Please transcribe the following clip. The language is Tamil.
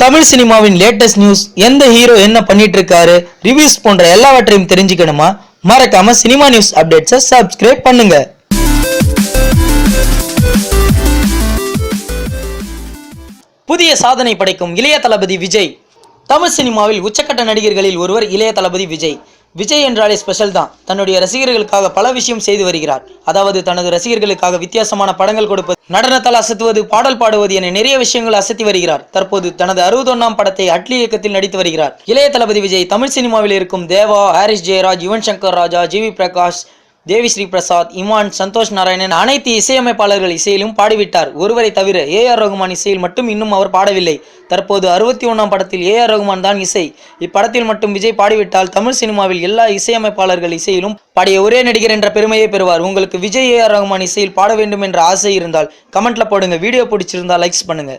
தமிழ் சினிமாவின் லேட்டஸ்ட் நியூஸ், எந்த ஹீரோ என்ன பண்ணிட்டு இருக்காரு, ரிவ்யூஸ் போன்ற எல்லாவற்றையும் தெரிஞ்சுக்கணுமா? மறக்காம சினிமா நியூஸ் அப்டேட்ஸை சப்ஸ்கிரைப் பண்ணுங்க. புதிய சாதனை படைக்கும் இளைய தளபதி விஜய். தமிழ் சினிமாவில் உச்சக்கட்ட நடிகர்களில் ஒருவர் இளைய தளபதி விஜய். விஜய் என்றாலே ஸ்பெஷல் தான். தன்னுடைய ரசிகர்களுக்காக பல விஷயம் செய்து வருகிறார். அதாவது தனது ரசிகர்களுக்காக வித்தியாசமான படங்கள் கொடுப்பது, நடனத்தால் அசத்துவது, பாடல் பாடுவது என நிறைய விஷயங்கள் அசத்தி வருகிறார். தற்போது தனது 61ஆம் படத்தை அட்லி இயக்கத்தில் நடித்து வருகிறார். இளைய தளபதி விஜய் தமிழ் சினிமாவில் இருக்கும் தேவா, ஹாரிஸ் ஜெயராஜ், யுவன் சங்கர் ராஜா, ஜிவி பிரகாஷ், தேவி ஸ்ரீ பிரசாத், இமான், சந்தோஷ் நாராயணன் அனைத்து இசையமைப்பாளர்கள் இசையிலும் பாடிவிட்டார். ஒருவரை தவிர ஏஆர் ரகுமான் இசையில் மட்டும் இன்னும் அவர் பாடவில்லை. தற்போது 61ஆம் படத்தில் ஏஆர் ரகுமான் தான் இசை. இப்படத்தில் மட்டும் விஜய் பாடிவிட்டால் தமிழ் சினிமாவில் எல்லா இசையமைப்பாளர்கள் இசையிலும் பாடிய ஒரே நடிகர் என்ற பெருமையை பெறுவார். உங்களுக்கு விஜய் ஏஆர் ரகுமான் இசையில் பாட வேண்டும் என்ற ஆசை இருந்தால் கமெண்ட்ல போடுங்க. வீடியோ பிடிச்சிருந்தா லைக்ஸ் பண்ணுங்க.